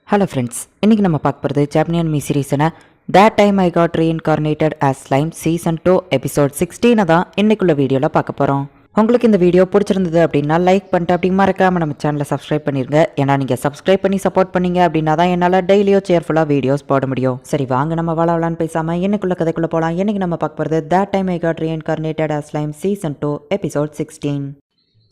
Hello friends, இன்றைக்கி நம்ம பார்க்க போகிறது ஜாப்பனியன் மீ சீரீஸான that time I got reincarnated as slime season 2 episode 16 தான் இன்னைக்குள்ள வீடியோவில் பார்க்க போகிறோம். உங்களுக்கு இந்த வீடியோ பிடிச்சிருந்தது அப்படின்னா லைக் பண்ணிட்டு அப்படி மறக்காமல் நம்ம சேனலை சப்ஸ்கிரைப் பண்ணிருங்க. ஏன்னா நீங்கள் சப்ஸ்கிரைப் பண்ணி சப்போர்ட் பண்ணீங்க அப்படின்னா தான் என்னால் டெய்லியோ சேர்ஃபுல்லாக வீடியோஸ் போட முடியும். சரி வாங்க நம்ம வளவலான்னு பேசாமல் இன்னைக்குள்ள கதைக்குள்ளே போகலாம். இன்றைக்கி நம்ம பார்க்க போகிறது that time I got reincarnated as slime season 2 episode 16.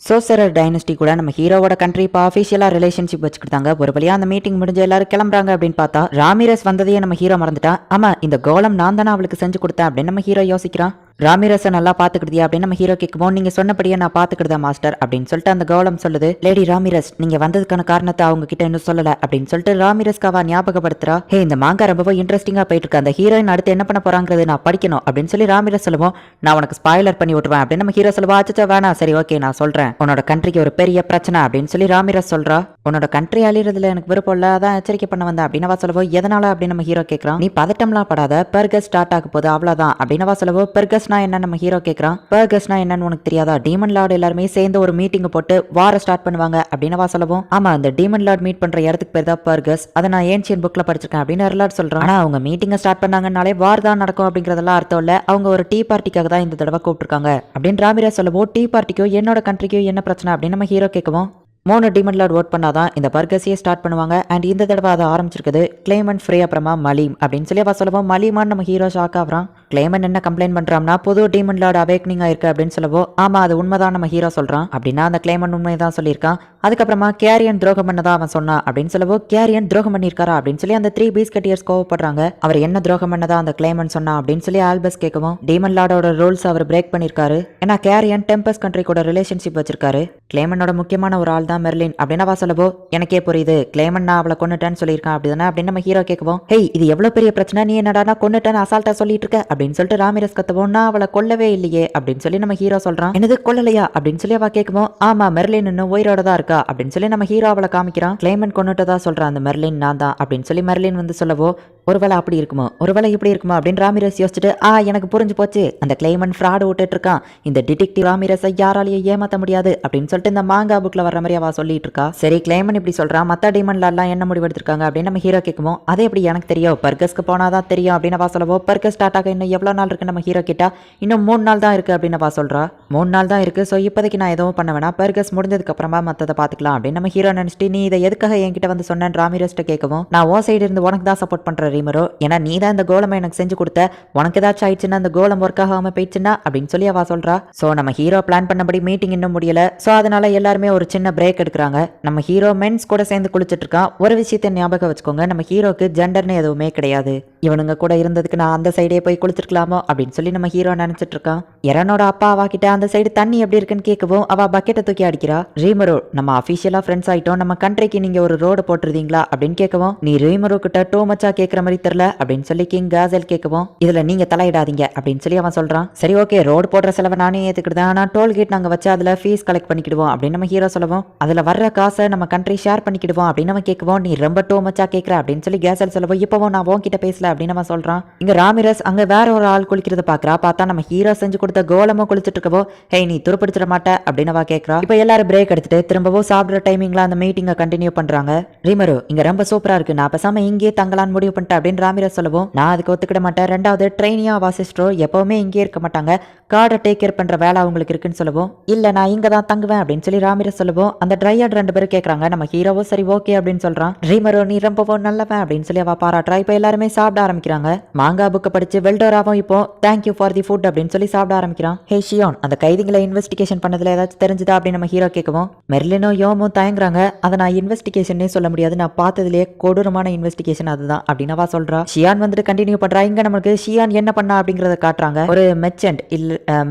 Sorcerer dynasty கூட நம்ம ஹீரோவோட கண்ட்ரி இப்போ அஃபிஷியலாக ரிலேஷன்ஷிப் வச்சுக்கிட்டாங்க. ஒரு வழியாக அந்த மீட்டிங் முடிஞ்சு எல்லாரும் கிளம்புறாங்க அப்படின்னு பார்த்தா ராமிரஸ் வந்ததையே நம்ம ஹீரோ மறந்துட்டா. ஆமாம், இந்த கோலம் நான் தானே அவளுக்கு செஞ்சு கொடுத்தேன் அப்படின்னு நம்ம ஹீரோ யோசிக்கிறான். ராமிரஸை நல்லா பாத்துக்கிட்டியா அப்படின்னு நம்ம ஹீரோ கேட்கும்போது, நீங்க சொன்னபடியே நான் பாத்துக்கிட்டா மாஸ்டர் அப்படின்னு சொல்லிட்டு அந்த கோலம் சொல்லுது. லேடி ராமிரஸ், நீங்க வந்ததுக்கான காரணத்தை அவங்க கிட்ட இன்னும் சொல்லல அப்படின்னு சொல்லிட்டு ராமிரஸ்காவா ஞாபகப்படுத்துறா. ஹே, இந்த மாங்கா ரொம்பவே இன்ட்ரெஸ்டிங்கா போயிட்டு இருக்கு. அந்த ஹீரோயின் அடுத்து என்ன பண்ண போறாங்கிறது நான் படிக்கணும் அப்படின்னு சொல்லி ராமிரஸ் சொல்லுவோம். நான் உனக்கு ஸ்பாய்லர் பண்ணி விட்டுருவேன் அப்படின்னு நம்ம ஹீரோ சொல்லுவா. அச்சா வேணா, சரி ஓகே நான் சொல்றேன். உன்னோட கண்ட்ரிக்கு ஒரு பெரிய பிரச்சனை அப்படின்னு சொல்லி ராமிரஸ் சொல்றா. உன்னோட கண்ட்ரி அழிறதுல எனக்கு விருப்பம் இல்ல, அதான் எச்சரிக்கை பண்ண வந்தேன் அப்படின்னு சொல்லுவோம். எதனால அப்படின்னு நம்ம ஹீரோ கேட்கறான். நீ பதட்டம்லாம் படாத, பெர்கஸ் ஸ்டார்ட் ஆக போகுது அவ்வளவுதான் அப்படின்னு சொல்லுவோம். பெர்கஸ்னா என்ன நம்ம ஹீரோ கேட்கறான். பெர்கஸ்னா என்னன்னு உனக்கு தெரியாதா? டீமன் லார்ட் எல்லாருமே சேர்ந்து ஒரு மீட்டிங் போட்டு வார ஸ்டார்ட் பண்ணுவாங்க அப்படின்னு சொல்லுவோம். ஆமா, அந்த டீமன் லார்ட் மீட் பண்ற இடத்துக்கு பேர் தான் பெர்கஸ். அதை நான் ஏன்ஷியன் புக்ல படிச்சிருக்கேன் அப்படின்னு அர்லாட் சொல்றான். ஆனா அவங்க மீட்டிங் ஸ்டார்ட் பண்ணாங்கனாலே வார் தான் நடக்கும் அப்படிங்கறதெல்லாம் அர்த்தம் இல்ல. அவங்க ஒரு டீ பார்ட்டிக்காக தான் இந்த தடவை கூப்பிட்டுருக்காங்க அப்படின்னு ராமிரஸ் சொல்லுவோம். டீ பார்ட்டிக்கோ என்னோட கண்ட்ரிக்கோ என்ன பிரச்சனை அப்படின்னு நம்ம ஹீரோ கேட்கவும், 3 டீமன் லார்ட் ஓட் பண்ணாதான் இந்த பர்கஸையே ஸ்டார்ட் பண்ணுவாங்க. அண்ட் இந்த தடவை அதை ஆரம்பிச்சிருக்குது கிளைமன் ஃப்ரீ அப்புறமா மலீம் அப்படின்னு சொல்லி சொல்லுவோம். மலீமான்னு நம்ம ஹீரோ ஷாக் ஆகிறான். கிளைமன் என்ன கம்ப்ளைண்ட் பண்றான்னா புது டீமன் லார்ட் அவேக்னிங் ஆயிருக்கு அப்படின்னு சொல்லவோ. ஆமா, அது உண்மைதான் நம்ம ஹீரோ சொல்றான். அப்படின்னா அந்த கிளைமன் உண்மைதான் சொல்லியிருக்கான். அதுக்கப்புறமா கேரியன் துரோகம் பண்ணதான் அவன் சொன்னான் அப்படின்னு சொல்லவோ. கேரியன் துரோகம் பண்ணியிருக்காரா அப்படின்னு சொல்லி அந்த 3 பீஸ்கட்டியர்ஸ் கோவப்படுறாங்க. அவர் என்ன துரோகம் பண்ணதா அந்த கிளைமன் சொன்னா அப்படின்னு சொல்லி ஆல்பஸ் கேட்கவும், டீமன் லார்டோட ரூல்ஸ் அவர் பிரேக் பண்ணிருக்காரு. ஏன்னா கேரியன் டெம்பஸ் கண்ட்ரி கூட ரிலேஷன்ஷிப் வச்சிருக்காரு. கிளைமனோட முக்கியமான ஒரு ஆள் தான் மெர்லின் அப்படின்னு சொல்லவோ. எனக்கே புரியுது, கிளைமன் நான் அவளை கொண்டுட்டேன்னு சொல்லியிருக்கான் அப்படிதானே அப்படின்னு நம்ம ஹீரோ கேட்கவும். ஹேய், இது எவ்வளவு பெரிய பிரச்சனை, நீ என்னடா கொண்டுட்டேன்னு அசால்ட்டா சொல்லிட்டு இருக்க அப்படின்னு சொல்லிட்டு ராமிரஸ் கத்தவும். நான் அவளை கொல்லவே இல்லையே அப்படின்னு சொல்லி நம்ம ஹீரோ சொல்றான். என்னது கொல்லலையா அப்படின்னு சொல்லி அவ கேட்கவும், ஆமா மெர்லின் இன்னும் உயிரோட தான் இருக்கா அப்படின்னு சொல்லி நம்ம ஹீரோ அவளை காமிக்கிறான். கிளைமன் கொண்டுட்டதா சொல்றான் அந்த மெர்லின் நான் தான் அப்படின்னு சொல்லி மெர்லின் சொல்லவோ. ஒருவேளை அப்படி இருக்குமோ, ஒருவேளை இப்படி இருக்குமா அப்படின்னு ராமிரஸ் யோசிச்சுட்டு, எனக்கு புரிஞ்சு போச்சு, அந்த கிளைமன் ஃப்ராட் விட்டுட்டு இருக்கான். இந்த டிடெக்டிவ் ராமிரஸை யாராலையும் ஏமாத்த முடியாது அப்படின்னு சொல்லிட்டு இந்த மாங்கா புக்ல வர மாதிரி அவ சொல்லிட்டு இருக்கா. சரி, கிளைமன் இப்படி சொல்றான், மத்த டீமன்ல எல்லாம் என்ன முடிவெடுத்திருக்காங்க அப்படின்னு நம்ம ஹீரோ கேட்குவோம். அதே எப்படி எனக்கு தெரியும், பர்கஸ்க்கு போனாதான் தெரியும் அப்படின்னு சொல்லவோ. பர்கஸ் ஸ்டார்ட் ஆக இன்னும் எவ்வளவு நாள் இருக்கு நம்ம ஹீரோ கிட்ட? இன்னும் 3 நாள் தான் இருக்கு அப்படின்னு சொல்றா. 3 நாள் தான் இருக்கு, ஸோ இப்போதைக்கு நான் எதுவும் பண்ண வேணா, பர்கஸ் முடிஞ்சதுக்கு அப்புறமா மற்றதை பார்த்துக்கலாம் அப்படின்னு நம்ம ஹீரோ நினைச்சிட்டு, நீ இதை எதுக்காக என்கிட்ட சொன்னேன் ராமிரஸ்ட்ட கேட்கவும், நான் ஓ சைடு இருந்து உனக்கு தான் சப்போர்ட் பண்ற ரீமரோ, ஏன்னா நீ தான் இந்த கோலமை எனக்கு செஞ்சு கொடுத்த, உனக்கு ஏதாச்சும் ஆயிடுச்சுன்னா அந்த கோலம் ஒர்க் ஆகாம போயிடுச்சுன்னா அப்படின்னு சொல்லி அவ சொல்றா. ஸோ நம்ம ஹீரோ பிளான் பண்ணபடி மீட்டிங் இன்னும் முடியல. ஸோ அதனால எல்லாருமே ஒரு சின்ன பிரேக் எடுக்கிறாங்க. நம்ம ஹீரோ மென்ஸ் கூட சேர்ந்து குளிச்சுட்டு இருக்கான். ஒரு விஷயத்தை ஞாபகம் வச்சுக்கோங்க, நம்ம ஹீரோக்கு ஜெண்டர்னு எதுவுமே கிடையாது. இவனுங்க கூட இருந்ததுக்கு நான் அந்த சைடே போய் குளிச்சிருக்கலாமோ அப்படின்னு சொல்லி நம்ம ஹீரோ நினைச்சிட்டு இருக்கான். எரனோட அப்பா அவ கிட்ட அந்த சைடு தண்ணி எப்படி இருக்குன்னு கேட்கவும் அவ பக்கெட்டை தூக்கி அடிக்கிறா. ரீமரோ, நம்ம அபிஷியலா ஃப்ரெண்ட்ஸ் ஆயிட்டோம், நம்ம கண்ட்ரிக்கு நீங்க ஒரு ரோடு போட்டுருந்தீங்களா அப்படின்னு கேட்கவும், நீ ரீமரோ கிட்ட டூ மச்சா கேட்கற மாதிரி தெரியல அப்படின்னு சொல்லி கிங் காசல் கேட்கவும், இதுல நீங்க தலையிடாதீங்க அப்படின்னு சொல்லி அவன் சொல்றான். சரி ஓகே, ரோடு போடுற செலவை நானே ஏத்துக்கிட்டேன், ஆனா டோல்கேட் நாங்க வச்சு அதுல ஃபீஸ் கலெக்ட் பண்ணிக்கிடுவோம் அப்படின்னு நம்ம ஹீரோ சொல்லவும், அதுல வர்ற காசை நம்ம கண்ட்ரி ஷேர் பண்ணிக்கிடுவோம் அப்படின்னு நம்ம கேட்கவும், நீ ரொம்ப டூ மச்சா கேட்கற அப்படின்னு சொல்லி கேசல் சொல்லவும், இப்பவும் நான் உன்கிட்ட பேசல அப்படின்னு நம்ம சொல்றான். இங்க ராமிரஸ் அங்க வேற ஒரு ஆள் குளிக்கிறத பாக்குறா. பார்த்தா நம்ம ஹீரோ செஞ்சு கொடுத்த கோலமும் குளிச்சுட்டு இருக்கவோ, ஹே நீ துருப்பிடிச்சிட மாட்ட அப்படின்னு அவ கேட்கறா. இப்ப எல்லாரும் பிரேக் எடுத்துட்டு திரும்பவும் சாப்பிடுற டைமிங்ல அந்த மீட்டிங்கை கண்டினியூ பண்றாங்க. ரீமரோ, இங்க ரொம்ப சூப்பரா இருக்கு, நான் பேசாம இங்கே தங்கலான்னு முடிவு பண்ணிட்டேன் அப்படின்னு ராமிரஸ் சொல்லவும், நான் அதுக்கு ஒத்துக்கிட மாட்டேன். ரெண்டாவது ட்ரெயினியா வாசிஸ்டோ எப்பவுமே இங்கே இருக்க மாட்டாங்க, கார்டை டேக் கேர் பண்ற வேலை அவங்களுக்கு இருக்குன்னு சொல்லுவோம். இல்ல நான் இங்க தான் தங்குவேன் அப்படின்னு சொல்லி ராமிரஸ் சொல்லுவோம். அந்த ட்ரையாட் 2 பேரும் கேட்கறாங்க. நம்ம ஹீரோவோ சரி ஓகே அப்படின்னு சொல்றான். ரீமரோ, நீ ரொம்பவும் நல்லவன் அப்படின்னு சொல்லி அவ பாராட்டுறா. இப்ப எல்லாருமே சாப்பிட ஆரம்பிக்கிறாங்க. மாங்கா புக்க படிச்சு வெல்டோராவும் இப்போ தேங்க்யூ ஃபார் தி ஃபுட் அப்படின்னு சொல்லி சாப்பிட ஆரம்பிக்கிறான். ஹே ஷியோன், அந்த கைதிகளை இன்வெஸ்டிகேஷன் பண்ணதுல ஏதாச்சும் தெரிஞ்சுதா அப்படின்னு நம்ம ஹீரோ கேட்கவும், மெர்லினோ யோமும் தயங்குறாங்க. அதை நான் இன்வெஸ்டிகேஷனே சொல்ல முடியாது, நான் பார்த்ததுலேயே கொடூரமான இன்வெஸ்டிகேஷன் அதுதான் அப்படின்னு அவ சொல்றா. ஷியான் கண்டினியூ பண்றா. இங்க நமக்கு ஷியான் என்ன பண்ணா அப்படிங்கறத காட்டுறாங்க. ஒரு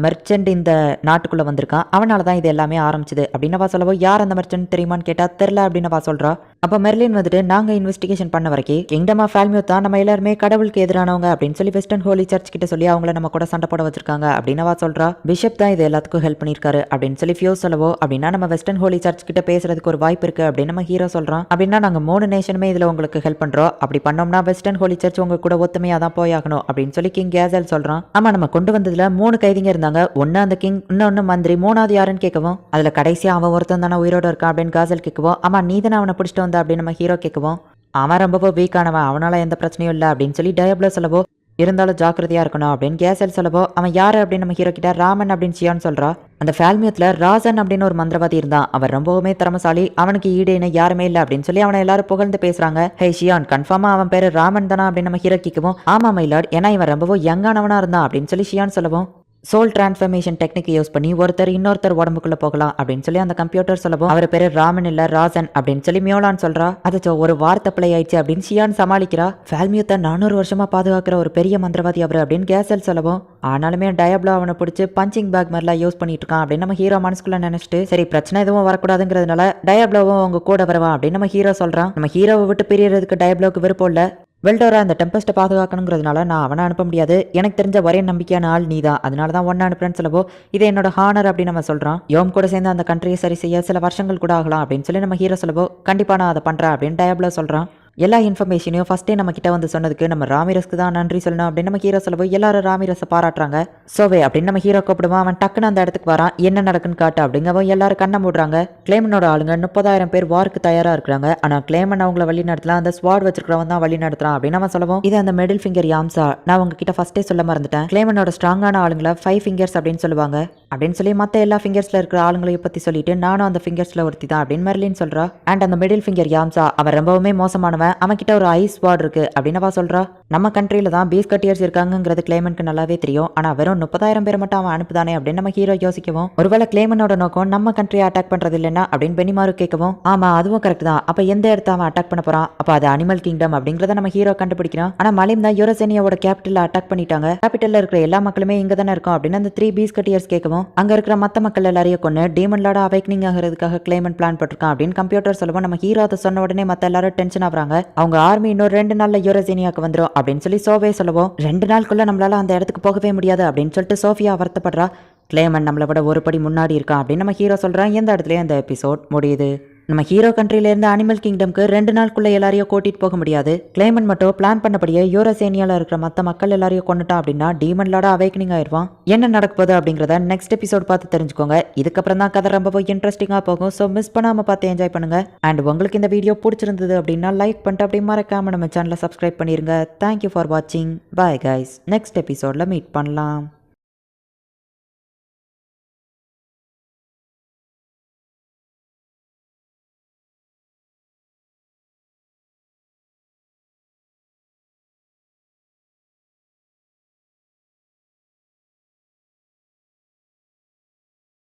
மெர்ச்சன்ட் இந்த நாட்டுக்குள்ள வந்திருக்கான், அவனாலதான் இது எல்லாமே ஆரம்பிச்சது அப்படின்னு சொல்லவோ. யார் அந்த மெர்ச்சன்ட் தெரியுமான்னு கேட்டா தெரியல அப்படின்னு சொல்றா. அப்ப மெர்லின் நாங்க இன்வெஸ்டிகேஷன் பண்ண வரைக்கும் கிங்டம் ஆஃப் ஃபால்மியூத் தான் நம்ம எல்லாருமே கடவுளுக்கு எதிரானவங்க அப்படின்னு சொல்லி வெஸ்டர்ன் ஹோலி சர்ச் கிட்ட சொல்லி அவங்கள நம்ம கூட சண்டை போட வச்சிருக்காங்க அப்படின்னு சொல்றா. பிஷப் தான் இது எல்லாத்துக்கும் ஹெல்ப் பண்ணிருக்காரு அப்படின்னு சொல்லி ஃபியூஸ் சொல்லவோ. அப்படின்னா நம்ம வெஸ்டர்ன் ஹோலி சர்ச் கிட்ட பேசுறதுக்கு ஒரு வாய்ப்பு இருக்கு அப்படின்னு நம்ம ஹீரோ சொல்றான். அப்படின்னா நாங்க 3 நேஷனுமே இதுல உங்களுக்கு ஹெல்ப் பண்றோம், அப்படி பண்ணோம்னா வெஸ்டர்ன் ஹோலி சர்ச் உங்க கூட ஒத்துமையா தான் போயாகணும் அப்படின்னு சொல்லி கிங் கேசல் சொல்றான். ஆமா, நம்ம கொண்டு வந்ததுல 3 கைதிங்க இருந்தாங்க, ஒன்னு அந்த கிங், இன்னொன்னு மந்திரி, 3வது யாருன்னு கேட்கவும், அதுல கடைசியா அவன் ஒருத்தன் தானே உயிரோட இருக்கான் அப்படின்னு காசல் கேட்கவும், ஆமா நீ தானே அவனை பிடிச்சிட்டு வந்த அப்படின்னு நம்ம ஹீரோ கேட்கவும், அவன் ரொம்பவோ வீக்கானவன், அவனால எந்த பிரச்சனையும் இல்லை அப்படின்னு சொல்லி டயப்ளோ சொல்லவோ, இருந்தாலும் ஜாக்கிரதையா இருக்கணும் அப்படின்னு கேசல் சொல்லவோ, அவன் யாரு அப்படின்னு நம்ம ஹீரோ கிட்ட ராமன் அப்படின்னு சியான் சொல்றா. அந்த ஃபேல்மியத்துல ராஜன் அப்படின்னு ஒரு மந்திரவாதி இருந்தான். அவன் ரொம்பவுமே திறமசாலி, அவனுக்கு ஈடு இணை யாருமே இல்லை அப்படின்னு சொல்லி அவனை எல்லாரும் புகழ்ந்து பேசுறாங்க. ஹே ஷியான், கன்ஃபார்மா அவன் பேரு ராமன் தானா அப்படின்னு நம்ம ஹீரோ கேட்கவும், ஆமா மைலாட், ஏன்னா இவன் ரொம்பவும் யங்கானவனா இருந்தான் அப்படின்னு சொல்லி ஷியான் சொல்லவும், சோல் டிரான்ஸ்ஃபர்மேஷன் டெக்னிக் யூஸ் பண்ணி ஒருத்தர் இன்னொருத்தர் உடம்புக்குள்ள போகலாம் அப்படின்னு சொல்லி அந்த கம்ப்யூட்டர் சொல்லவும், அவர் பேரு ராமன் இல்ல ராஜன் அப்படின்னு சொல்லி மியோலான் சொல்றா. அது ஒரு வார்த்தை பிழை ஆயிடுச்சு அப்படின்னு ஷியான் சமாளிக்கிறா. ஃபேல்மியத்தை 400 வருஷமா பாதுகாக்கிற ஒரு பெரிய மந்திரவாதி அவர் அப்படின்னு கேசல் சொல்லவும், ஆனாலுமே டயப்ளோ அவனை பிடிச்சி பஞ்சிங் பேக் மாதிரிலாம் யூஸ் பண்ணிட்டு இருக்கான் அப்படின்னு நம்ம ஹீரோ மனசுக்குள்ள நினைச்சிட்டு, சரி பிரச்சனை எதுவும் வரக்கூடாதுங்கிறதுனால டயப்ளோவும் அவங்க கூட வருவான் அப்படின்னு நம்ம ஹீரோ சொல்றான். நம்ம ஹீரோவை விட்டு பிரியறதுக்கு டயப்ளோக்கு விருப்பம் இல்ல. வெல்டோரா அந்த டெம்பஸ்ட்டை பாதுகாக்கணுங்கிறதுனால நான் அவனை அனுப்ப முடியாது, எனக்கு தெரிஞ்ச ஒரே நம்பிக்கையான ஆள் நீ தான், அதனால தான் ஒன்று அனுப்புறேன்னு சொல்லவோ, இது என்னோட ஹானர் அப்படின்னு நம்ம சொல்கிறான். யோம் கூட சேர்ந்து அந்த கண்ட்ரியை சரி செய்ய சில வருஷங்கள் கூட ஆகலாம் அப்படின்னு சொல்லி நம்ம ஹீரோ சொல்லவோ, கண்டிப்பாக நான் அதை பண்ணுறேன் அப்படின்னு டயப்ளோ சொல்கிறான். எல்லா இன்ஃபர்மேஷனையும் ஃபஸ்ட்டே நம்ம கிட்ட வந்து சொன்னதுக்கு நம்ம ராமிரஸ்க்கு தான் நன்றி சொல்லணும் அப்படின்னு நம்ம ஹீரோ சொல்லவோ, எல்லாரும் ராமிரஸை பாராட்டுறாங்க. சோவே அப்படின்னு நம்ம ஹீரோ கூப்பிடுவான். அவன் டக்குன்னு அந்த இடத்துக்கு வரான். என்ன நடக்குன்னு காட்டு அப்படிங்கவும் எல்லாரும் கண்ணை மூடுறாங்க. கிளேமனோட ஆளுங்க 30,000 பேர் வாருக்கு தயாரா இருக்கிறாங்க. ஆனா கிளேமன் அவங்கள வழி நடத்தலாம், அந்த ஸ்வாட் வச்சிருக்கிறவன் தான் வழி நடத்துறான் அப்படின்னு நம்ம சொல்லவும், இது அந்த மிடில் ஃபிங்கர் யாம்சா, நான் உங்ககிட்ட ஃபர்ஸ்டே சொல்ல மறந்துட்டேன், கிளேமனோட ஸ்ட்ராங்கான ஆளுங்களை 5 ஃபிங்கர்ஸ் அப்படின்னு சொல்லுவாங்க அப்படின்னு சொல்லி மற்ற எல்லா ஃபிங்கர்ஸ்ல இருக்கிற ஆளுங்களையும் பத்தி சொல்லிட்டு, நானும் அந்த ஃபிங்கர்ஸ்ல ஒருத்தி தான் அப்படின்னு மெர்லின் சொல்றா. அண்ட் அந்த மிடில் ஃபிங்கர் யாம்சா அவன் ரொம்பவுமே மோசமானவன், அவன் கிட்ட ஒரு ஐஸ் வார்டு இருக்கு அப்படின்னு சொல்றா. நம்ம கண்ட்ரியில தான் பீஸ் கட்டியர்ஸ் இருக்காங்கிறது கிளேமனுக்கு நல்லாவே தெரியும். ஆனா வெறும் 30,000 பேர் மட்டும் அவன் அனுப்புதானே அப்படின்னு நம்ம ஹீரோ யோசிக்கவும், ஒருவேளை கிளேமனோட நோக்கம் நம்ம கண்ட்ரியை அட்டாக் பண்றது இல்லைன்னா அப்படின்னு பெனிமாரு கேட்கவும், ஆமா அதுவும் கரெக்ட் தான், அப்ப எந்த இடத்த அவன் அட்டாக் பண்ண போறான், அப்ப அது அனிமல் கிங்டம் அப்படிங்கறத நம்ம ஹீரோ கண்டுபிடிக்கிறான். ஆனா மலிம் தான் யூரோசேனியாவோட கேபிட்டல் அட்டாக் பண்ணிட்டாங்க, கேபிட்டல்ல இருக்கிற எல்லா மக்களுமே இங்க தானே இருக்கும் அப்படின்னு அந்த 3 பீஸ் கட்டியர்ஸ் கேட்கவும், அங்க இருக்கிற மத்த மக்கள் எல்லாரையும் கொண்டு டீமன் லார்ட் அவேக்னிங் ஆகிறதுக்காக கிளேமன் பிளான் போட்டிருக்கான் அப்படின்னு கம்ப்யூட்டர் சொல்லவும், நம்ம ஹீரோ அதை சொன்ன உடனே மத்த எல்லாரும் டென்ஷன் ஆகுறாங்க. அவங்க ஆர்மி இன்னொரு 2 நாள்ல யூரோசேனியாக்கு வந்துரும் அப்படின்னு சொல்லி சோவே சொல்லவும், 2 நாளுக்குள்ள நம்மளால அந்த இடத்துக்கு போகவே முடியாது அப்படின்னு சொல்லிட்டு சோஃபியா வருத்தப்படுறா. கிளேமன் நம்மளை விட ஒரு படி முன்னாடி இருக்கான் அப்படின்னு நம்ம ஹீரோ சொல்றான். எந்த இடத்துலயே அந்த எபிசோட் முடியுது. நம்ம ஹீரோ கண்ட்ரில இருந்து அனிமல் கிங்டம்க்கு 2 நாளுக்குள்ள எல்லாரையும் கூட்டிட்டு போக முடியாது. கிளேமன் மட்டும் பிளான் பண்ணபடியே யூரோசேனியால இருக்கிற மத்த மக்கள் எல்லாரையும் கொண்டுட்டான் அப்படின்னா டீமன் லார்ட் அவேக்கனிங் ஆயிருவான். என்ன நடக்க போகுது அப்படிங்கறத நெக்ஸ்ட் எபிசோட் பார்த்து தெரிஞ்சுக்கோங்க. இதுக்கப்புறம் தான் கதை ரொம்ப இன்ட்ரெஸ்டிங்கா போகும். ஸோ மிஸ் பண்ணாம பார்த்து என்ஜாய் பண்ணுங்க. அண்ட் உங்களுக்கு இந்த வீடியோ பிடிச்சிருந்தது அப்படின்னா லைக் பண்ணிட்டு அப்படியே மறக்காம நம்ம சேனலை சப்ஸ்கிரைப் பண்ணிருங்க. தேங்க்யூ ஃபார் வாட்சிங். Bye guys. நெக்ஸ்ட் எபிசோட்ல மீட் பண்ணலாம்.